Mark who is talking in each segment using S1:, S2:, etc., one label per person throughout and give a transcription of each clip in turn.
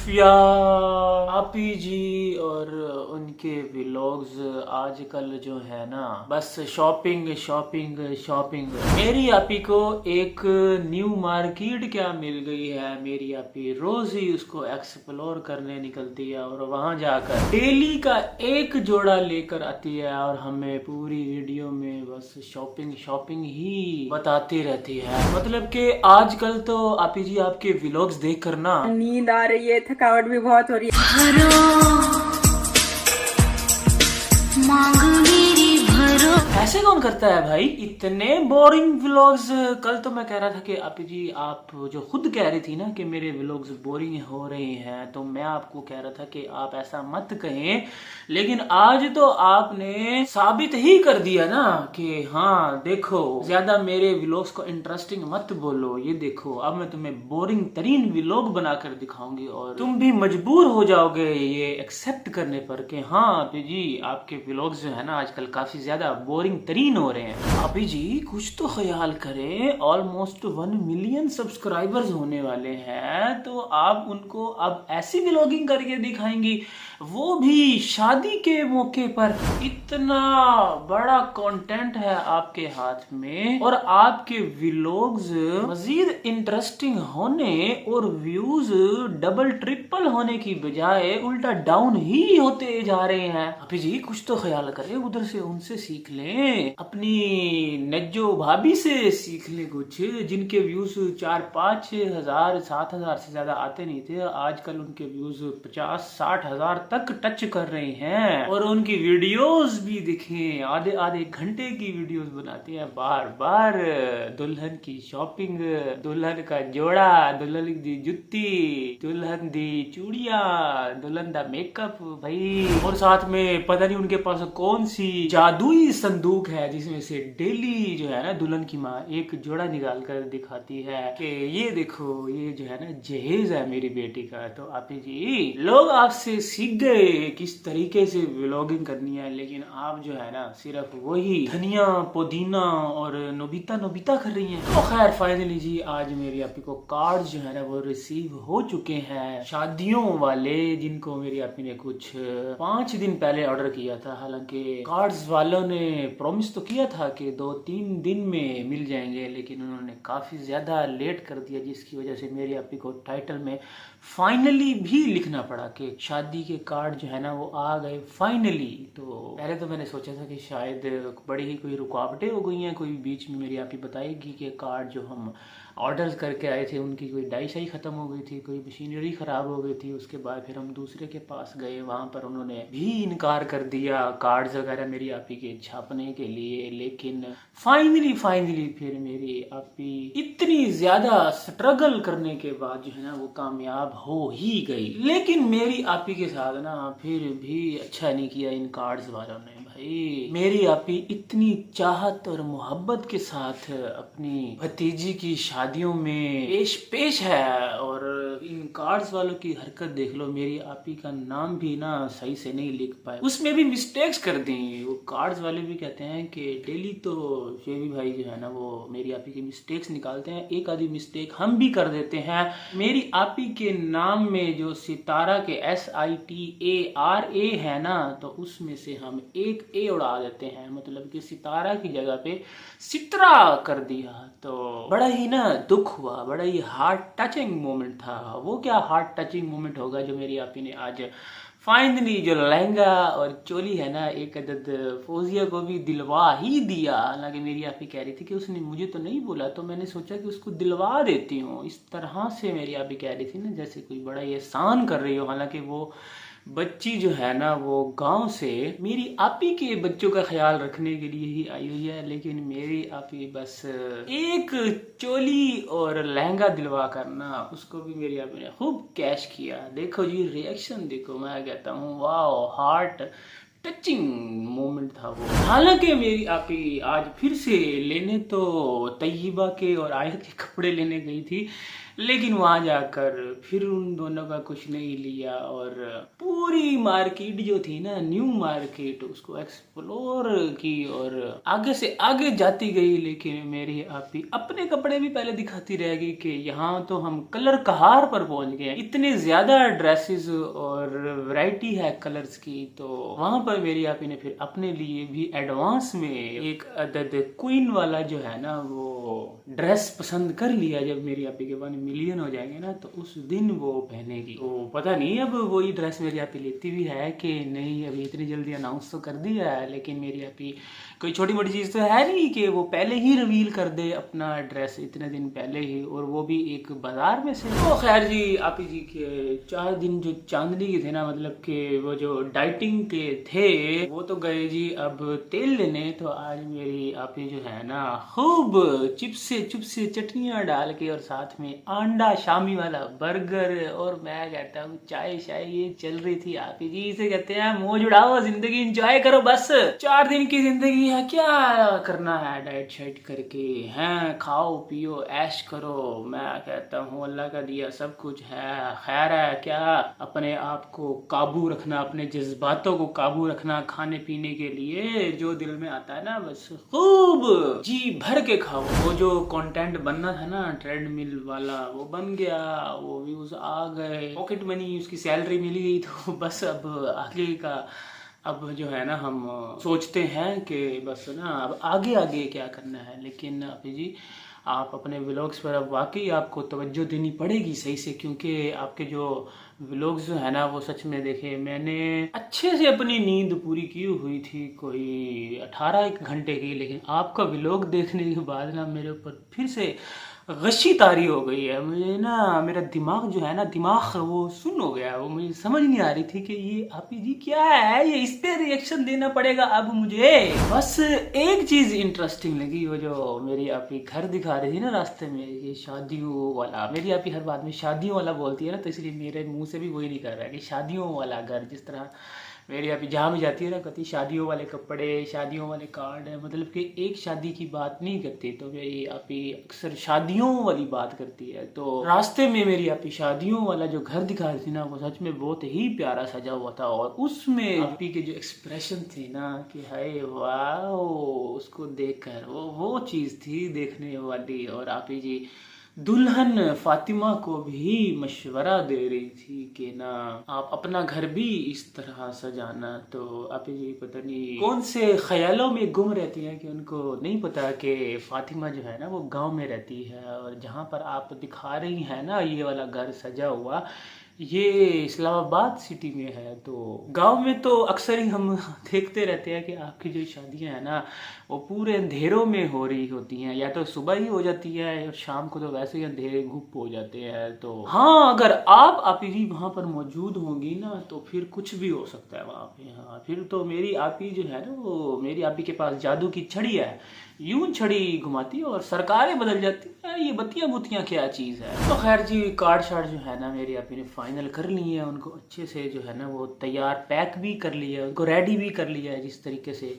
S1: या आपी जी और उनके व्लॉग्स आजकल जो है ना बस शॉपिंग शॉपिंग शॉपिंग। मेरी आपी को एक न्यू मार्केट क्या मिल गई है। मेरी आपी रोज ही उसको एक्सप्लोर करने निकलती है और वहां जाकर डेली का एक जोड़ा लेकर आती है और हमें पूरी वीडियो में बस शॉपिंग शॉपिंग ही बताती रहती है। मतलब कि आजकल तो आपी जी आपके व्लॉग्स देख कर ना
S2: नींद आ रही है, थकावट भी बहुत हो रही है।
S1: ऐसे कौन करता है भाई इतने बोरिंग व्लॉग्स। कल तो मैं कह रहा था कि आपी जी आप जो खुद कह रही थी ना कि मेरे व्लॉग्स बोरिंग हो रहे हैं, तो मैं आपको कह रहा था कि आप ऐसा मत कहें, लेकिन आज तो आपने साबित ही कर दिया ना कि हाँ देखो ज्यादा मेरे व्लॉग्स को इंटरेस्टिंग मत बोलो। ये देखो अब मैं तुम्हें बोरिंग तरीन व्लॉग बनाकर दिखाऊंगी और तुम भी मजबूर हो जाओगे ये एक्सेप्ट करने पर कि हाँ आपी जी आपके व्लॉग्स जो है ना आजकल काफी ज्यादा बोरिंग तरीन हो रहे हैं। अभी जी कुछ तो ख्याल करें, ऑलमोस्ट 1 मिलियन सब्सक्राइबर्स होने वाले हैं, तो आप उनको अब ऐसी व्लॉगिंग करके दिखाएंगी, वो भी शादी के मौके पर। इतना बड़ा कंटेंट है आपके हाथ में और आपके व्लॉग्स मजीद इंटरेस्टिंग होने और व्यूज डबल ट्रिपल होने की बजाय उल्टा डाउन ही होते जा रहे हैं। अभी जी कुछ तो ख्याल करें, उधर से उनसे सीख लें, अपनी नज्जो भाभी से सीख लें कुछ, जिनके व्यूज 4-5 हजार 7 हजार से ज्यादा आते नहीं थे, आजकल उनके व्यूज 50-60 हजार तक टच कर रहे हैं। और उनकी वीडियोस भी देखें, आधे आधे घंटे की वीडियोस बनाते हैं, बार बार दुल्हन की शॉपिंग, दुल्हन का जोड़ा, दुल्हन दी जुत्ती, दुल्हन दी चूड़िया, दुल्हन दा मेकअप भाई। और साथ में पता नहीं उनके पास कौन सी जादुई संदूक है जिसमें से डेली जो है ना दुल्हन की माँ एक जोड़ा निकाल कर दिखाती है कि ये देखो ये जो है ना जहेज है मेरी बेटी का। तो आप जी लोग आपसे सीख गए किस तरीके से व्लॉगिंग करनी है, लेकिन आप जो है ना सिर्फ वही धनिया पुदीना और नोबिता नोबिता कर रही हैं। तो खैर फाइनली जी आज मेरी आपी को कार्ड जो है ना वो रिसीव हो चुके हैं, शादियों वाले, जिनको मेरी आपी ने कुछ 5 दिन पहले ऑर्डर किया था। हालांकि कार्ड्स वालों ने प्रॉमिस तो किया था कि 2-3 दिन में मिल जाएंगे, लेकिन उन्होंने काफी ज्यादा लेट कर दिया, जिसकी वजह से मेरी आपी को टाइटल में फाइनली भी लिखना पड़ा कि शादी के कार्ड जो है ना वो आ गए फाइनली। तो पहले तो मैंने सोचा था कि शायद बड़ी ही कोई रुकावटें हो गई हैं, कोई बीच में मेरी आपी बताएगी कि कार्ड जो हम ऑर्डर्स करके आए थे उनकी कोई डाई शाई ख़त्म हो गई थी, कोई मशीनरी ख़राब हो गई थी। उसके बाद फिर हम दूसरे के पास गए, वहाँ पर उन्होंने भी इनकार कर दिया कार्ड्स वगैरह मेरी आपी के छापने के लिए। लेकिन फाइनली फिर मेरी आपी इतनी ज़्यादा स्ट्रगल करने के बाद जो है ना वो कामयाब हो ही गई। लेकिन मेरी आपी के साथ ना फिर भी अच्छा नहीं किया इन कार्ड्स वालों ने। भाई मेरी आपी इतनी चाहत और मोहब्बत के साथ अपनी भतीजी की शादियों में पेश है, और इन कार्ड्स वालों की हरकत देख लो, मेरी आपी का नाम भी ना सही से नहीं लिख पाए, उसमें भी मिस्टेक्स कर दी। वो कार्ड्स वाले भी कहते हैं कि डेली तो शेवी भाई जो है ना वो मेरी आपी की मिस्टेक्स निकालते हैं, एक आधी मिस्टेक हम भी कर देते हैं। मेरी आपी के नाम में जो सितारा के SITARA है ना, तो उसमें से हम एक ए उड़ा देते हैं, मतलब कि सितारा की जगह पे सितरा कर दिया। तो बड़ा ही ना दुख हुआ, बड़ा ही हार्ट टचिंग मोमेंट था। वो क्या हार्ट टचिंग मोमेंट होगा जो मेरी आपी ने आज फाइनली जो लहंगा और चोली है ना एक अदद फौजिया को भी दिलवा ही दिया। हालांकि मेरी आपी कह रही थी कि उसने मुझे तो नहीं बोला, तो मैंने सोचा कि उसको दिलवा देती हूँ। इस तरह से मेरी आपी कह रही थी ना जैसे कोई बड़ा ही एहसान कर रही हो। हालांकि वो बच्ची जो है ना वो गांव से मेरी आपी के बच्चों का ख्याल रखने के लिए ही आई हुई है, लेकिन मेरी आपी बस एक चोली और लहंगा दिलवा करना उसको भी मेरी आपी ने खूब कैश किया। देखो जी रिएक्शन देखो, मैं कहता हूँ वाह हार्ट टचिंग मोमेंट था वो। हालांकि मेरी आपी आज फिर से लेने तो तैयबा के और आयत के कपड़े लेने गई थी, लेकिन वहां जाकर फिर उन दोनों का कुछ नहीं लिया और पूरी मार्केट जो थी ना, न्यू मार्केट, उसको एक्सप्लोर की और आगे से आगे जाती गई। लेकिन मेरी आपी अपने कपड़े भी पहले दिखाती रह गई कि यहाँ तो हम कलर कहार पर पहुंच गए, इतने ज्यादा ड्रेसेस और वैरायटी है कलर्स की। तो वहां पर मेरी आपी ने फिर अपने लिए भी एडवांस में एक अदद क्वीन वाला जो है ना वो ड्रेस पसंद कर लिया। जब मेरी आपी के 1 मिलियन हो जाएंगे ना तो उस दिन वो पहनेगी। तो पता नहीं अब वही ड्रेस मेरी आपी लेती भी है कि नहीं, अभी इतनी जल्दी अनाउंस तो कर दिया है, लेकिन मेरी आपी कोई छोटी मोटी चीज़ तो है नहीं कि वो पहले ही रिवील कर दे अपना ड्रेस इतने दिन पहले ही, और वो भी एक बाजार में से। तो खैर जी, आपी जी के 4 दिन जो चांदनी के थे ना, मतलब कि वो जो डाइटिंग के थे वो तो गए जी अब तेल लेने। तो आज मेरी आपी जो है ना खूब चिप्से चटनियाँ डाल के और साथ में अंडा शामी वाला बर्गर, और मैं कहता हूँ चाय शाय ये चल रही थी। आपी जी इसे कहते हैं मौज उड़ाओ, जिंदगी एंजॉय करो, बस 4 दिन की जिंदगी है, क्या करना है डाइट शाइट करके, हैं खाओ पियो ऐश करो। मैं कहता हूँ अल्लाह का दिया सब कुछ है, खैर है क्या, अपने आप को काबू रखना, अपने जज्बातों को काबू रखना, खाने पीने के लिए जो दिल में आता है ना बस खूब जी भर के खाओ। वो जो कंटेंट बनना था ना ट्रेडमिल वाला वो बन गया, वो व्यूज आ गए, पॉकेट मनी उसकी सैलरी मिल गई, तो बस अब आगे का अब जो है ना हम सोचते हैं कि बस ना अब आगे आगे क्या करना है। लेकिन अभी जी आप अपने व्लॉग्स पर अब वाकई आपको तवज्जो देनी पड़ेगी सही से, क्योंकि आपके जो व्लॉग्स जो है ना वो सच में देखे मैंने अच्छे से अपनी नींद पूरी की हुई थी, कोई 18 घंटे की, लेकिन आपका व्लॉग देखने के बाद ना मेरे ऊपर फिर से गशी तारी हो गई है। मुझे ना मेरा दिमाग जो है ना दिमाग वो सुन हो गया, वो मुझे समझ नहीं आ रही थी कि ये आपी जी क्या है, ये इस पे रिएक्शन देना पड़ेगा अब मुझे। बस एक चीज इंटरेस्टिंग लगी, वो जो मेरी आपी घर दिखा रही थी ना रास्ते में, ये शादियों वाला, मेरी आपी हर बात में शादियों वाला बोलती है ना, तो इसलिए मेरे मुंह से भी वही निकल रहा है कि शादियों वाला घर। जिस तरह मेरी आपी जहाँ भी जाती है ना कहती शादियों वाले कपड़े, शादियों वाले कार्ड है, मतलब कि एक शादी की बात नहीं करती, तो मेरी आपी अक्सर शादियों वाली बात करती है। तो रास्ते में मेरी आपी शादियों वाला जो घर दिखा रही थी ना वो सच में बहुत ही प्यारा सजा हुआ था, और उसमें आपी के जो एक्सप्रेशन थे ना कि हाय वाह, उसको देखकर वो चीज़ थी देखने वाली। और आपी जी दुल्हन फातिमा को भी मशवरा दे रही थी कि ना आप अपना घर भी इस तरह सजाना। तो आप जी पता नहीं कौन से ख्यालों में गुम रहती हैं कि उनको नहीं पता कि फातिमा जो है ना वो गांव में रहती है, और जहां पर आप दिखा रही हैं ना ये वाला घर सजा हुआ, ये इस्लामाबाद सिटी में है। तो गांव में तो अक्सर ही हम देखते रहते हैं कि आपकी जो शादियां हैं ना वो पूरे अंधेरों में हो रही होती हैं, या तो सुबह ही हो जाती है और शाम को तो वैसे ही अंधेरे घुप हो जाते हैं। तो हाँ, अगर आप ही वहाँ पर मौजूद होंगी ना तो फिर कुछ भी हो सकता है वहाँ पे। हाँ, फिर तो मेरी आपी जो है ना वो मेरी आपी के पास जादू की छड़ी है, यूं छड़ी घुमाती है और सरकारें बदल जाती है। ये बत्तियां बुत्तियां क्या चीज़ है। तो खैर जी कार्ड शार्ड जो है ना मेरी आपी ने फाइनल कर ली है, उनको अच्छे से जो है ना वो तैयार पैक भी कर लिया है, उनको रेडी भी कर लिया है। जिस तरीके से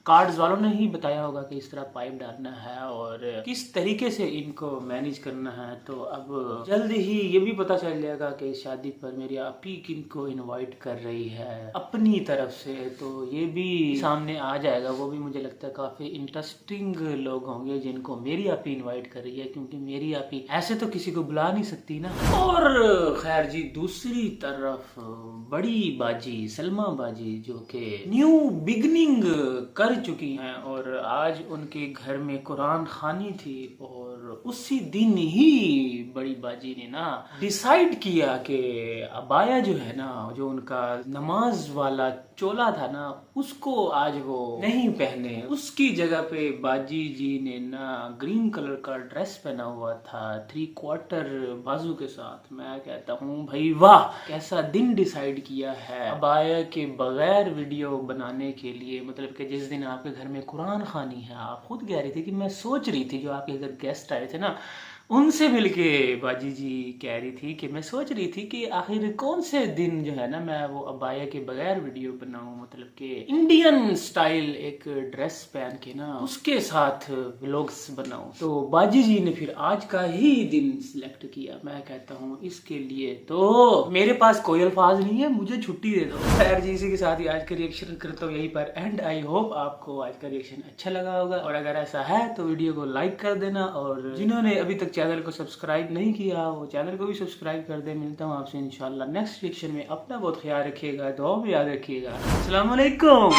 S1: कार्ड्स वालों ने ही बताया होगा कि इस तरह पाइप डालना है और किस तरीके से इनको मैनेज करना है। तो अब जल्द ही ये भी पता चल जाएगा कि शादी पर मेरी आपी किनको इनवाइट कर रही है अपनी तरफ से, तो ये भी सामने आ जाएगा। वो भी मुझे लगता है काफ़ी इंटरेस्टिंग लोग होंगे जिनको मेरी आपी इनवाइट कर रही है, क्योंकि मेरी आपी ऐसे तो किसी को बुला नहीं सकती ना। और खैर जी दूसरी तरफ बड़ी बाजी सलमा बाजी जो कि न्यू बिगनिंग कर चुकी हैं, और आज उनके घर में कुरान खानी थी, और उसी दिन ही बड़ी बाजी ने ना डिसाइड किया कि अबाया जो है ना जो उनका नमाज वाला चोला था ना उसको आज वो नहीं पहने, उसकी जगह पे बाजी जी ने ना ग्रीन कलर का ड्रेस पहना हुआ था 3/4 बाजू के साथ। मैं कहता हूँ भाई वाह, कैसा दिन डिसाइड किया है अबाया के बगैर वीडियो बनाने के लिए। मतलब कि जिस दिन आपके घर में कुरान खानी है, आप खुद कह रही थी कि मैं सोच रही थी जो आपके घर गेस्ट आए थे ना उनसे मिलके बाजी जी कह रही थी कि मैं सोच रही थी कि आखिर कौन से दिन जो है ना मैं वो अबाया के बगैर वीडियो बनाऊं, मतलब कि इंडियन स्टाइल एक ड्रेस पहन के ना उसके साथ व्लॉग्स बनाऊं। तो बाजी जी ने फिर आज का ही दिन सिलेक्ट किया। मैं कहता हूँ इसके लिए तो मेरे पास कोई अल्फाज नहीं है, मुझे छुट्टी दे दो। खैर जी, इसी के साथ ही आज का रिएक्शन करता हूँ यहीं पर एंड। आई होप आपको आज का रिएक्शन अच्छा लगा होगा, और अगर ऐसा है तो वीडियो को लाइक कर देना, और जिन्होंने अभी तक चैनल को सब्सक्राइब नहीं किया वो चैनल को भी सब्सक्राइब कर दे। मिलता हूँ आपसे इंशाल्लाह नेक्स्ट रिएक्शन में। अपना बहुत ख्याल रखिएगा, दुआ में याद रखिएगा। अस्सलाम वालेकुम।